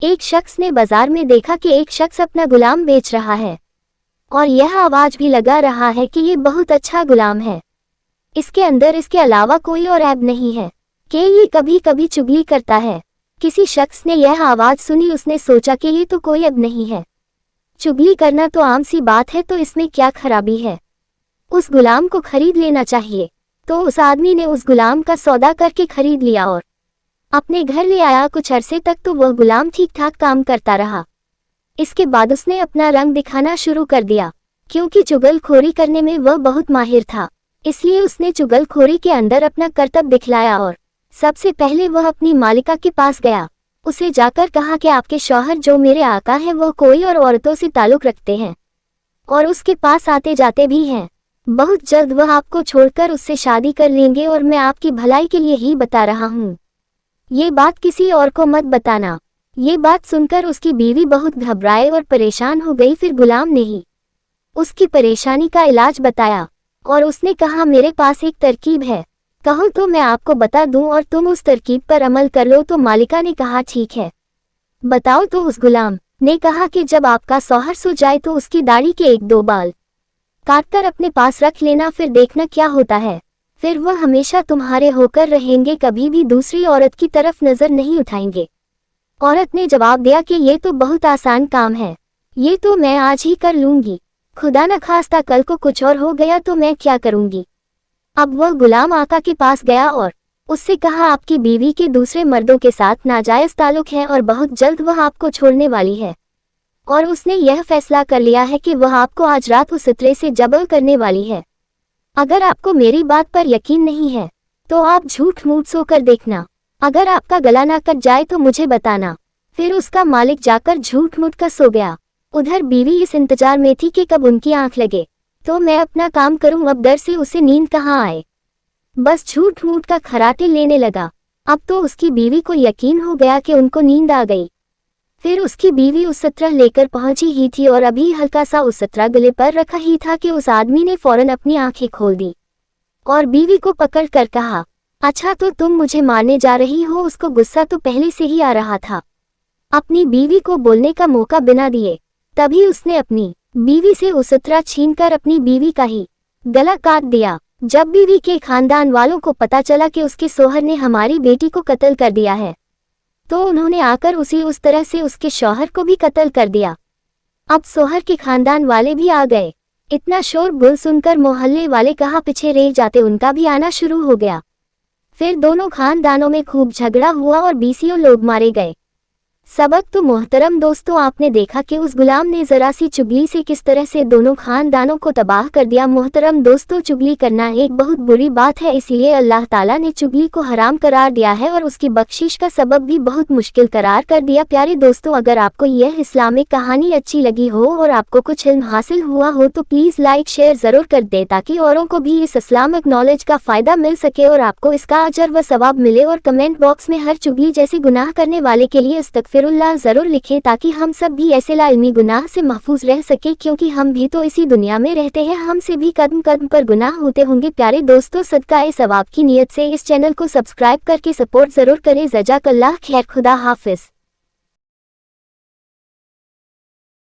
एक शख्स ने बाजार में देखा कि एक शख्स अपना गुलाम बेच रहा है और यह आवाज भी लगा रहा है कि ये बहुत अच्छा गुलाम है, इसके अंदर इसके अलावा कोई और ऐब नहीं है कि ये कभी कभी चुगली करता है। किसी शख्स ने यह आवाज सुनी, उसने सोचा कि ये तो कोई ऐब नहीं है, चुगली करना तो आम सी बात है, तो इसमें क्या खराबी है, उस गुलाम को खरीद लेना चाहिए। तो उस आदमी ने उस गुलाम का सौदा करके खरीद लिया और अपने घर ले आया। कुछ अरसे तक तो वह गुलाम ठीक ठाक काम करता रहा। इसके बाद उसने अपना रंग दिखाना शुरू कर दिया, क्योंकि चुगलखोरी करने में वह बहुत माहिर था। इसलिए उसने चुगलखोरी के अंदर अपना करतब दिखलाया और सबसे पहले वह अपनी मालिका के पास गया। उसे जाकर कहा कि आपके शौहर जो मेरे आका हैं वह कोई और औरतों से ताल्लुक रखते हैं और उसके पास आते जाते भी हैं। बहुत जल्द वह आपको छोड़कर उससे शादी कर लेंगे और मैं आपकी भलाई के लिए ही बता रहा हूँ, ये बात किसी और को मत बताना। ये बात सुनकर उसकी बीवी बहुत घबराए और परेशान हो गई। फिर गुलाम ने ही उसकी परेशानी का इलाज बताया और उसने कहा, मेरे पास एक तरकीब है, कहो तो मैं आपको बता दूं और तुम उस तरकीब पर अमल कर लो। तो मालिका ने कहा, ठीक है बताओ। तो उस गुलाम ने कहा कि जब आपका शौहर सो जाए तो उसकी दाढ़ी के 1-2 बाल काटकर अपने पास रख लेना, फिर देखना क्या होता है, फिर वह हमेशा तुम्हारे होकर रहेंगे, कभी भी दूसरी औरत की तरफ नजर नहीं उठाएंगे। औरत ने जवाब दिया कि ये तो बहुत आसान काम है, ये तो मैं आज ही कर लूंगी, खुदा न खास्ता कल को कुछ और हो गया तो मैं क्या करूंगी। अब वह गुलाम आका के पास गया और उससे कहा, आपकी बीवी के दूसरे मर्दों के साथ नाजायज ताल्लुक है और बहुत जल्द वह आपको छोड़ने वाली है और उसने यह फैसला कर लिया है कि वह आपको आज रात उस इतरे से जबर करने वाली है। अगर आपको मेरी बात पर यकीन नहीं है तो आप झूठ मूठ सोकर देखना, अगर आपका गला ना कट जाए तो मुझे बताना। फिर उसका मालिक जाकर झूठ मूठ कर सो गया। उधर बीवी इस इंतजार में थी कि कब उनकी आंख लगे तो मैं अपना काम करूं, अब डर से उसे नींद कहाँ आए, बस झूठ मूठ का खराटे लेने लगा। अब तो उसकी बीवी को यकीन हो गया कि उनको नींद आ गई। फिर उसकी बीवी उस सत्रह लेकर पहुंची ही थी और अभी हल्का सा उस सत्रह गले पर रखा ही था कि उस आदमी ने फौरन अपनी आंखें खोल दी और बीवी को पकड़ कर कहा, अच्छा तो तुम मुझे मारने जा रही हो। उसको गुस्सा तो पहले से ही आ रहा था। अपनी बीवी को बोलने का मौका बिना दिए तभी उसने अपनी बीवी से उस सत्रह छीनकर अपनी बीवी का ही गला काट दिया। जब बीवी के खानदान वालों को पता चला कि उसके शौहर ने हमारी बेटी को कत्ल कर दिया है तो उन्होंने आकर उस तरह से उसके शौहर को भी कत्ल कर दिया। अब शौहर के खानदान वाले भी आ गए। इतना शोर गुल सुनकर मोहल्ले वाले कहाँ पीछे रह जाते, उनका भी आना शुरू हो गया। फिर दोनों खानदानों में खूब झगड़ा हुआ और 20 लोग मारे गए। सबक तो मोहतरम दोस्तों आपने देखा कि उस गुलाम ने जरा सी चुगली से किस तरह से दोनों खानदानों को तबाह कर दिया। मोहतरम दोस्तों, चुगली करना एक बहुत बुरी बात है, इसलिए अल्लाह ताला ने चुगली को हराम करार दिया है और उसकी बख्शिश का सबब भी बहुत मुश्किल करार कर दिया। प्यारे दोस्तों, अगर आपको यह इस्लामिक कहानी अच्छी लगी हो और आपको कुछ इल्म हासिल हुआ हो तो प्लीज लाइक शेयर जरूर कर दे ताकि औरों को भी इस इस्लामिक नॉलेज का फायदा मिल सके और आपको इसका अजर व सवाब मिले। और कमेंट बॉक्स में हर चुगली जैसे गुनाह करने वाले के लिए इस्तगफिरुल्लाह जरूर लिखें ताकि हम सब भी ऐसे लाइल्मी गुनाह से महफूज रह सके, क्योंकि हम भी तो इसी दुनिया में रहते हैं, हमसे भी कदम कदम पर गुनाह होते होंगे। प्यारे दोस्तों, सदका सवाब की नीयत से इस चैनल को सब्सक्राइब करके सपोर्ट जरूर करें। जज़ाकल्लाह खैर, खुदा हाफिज।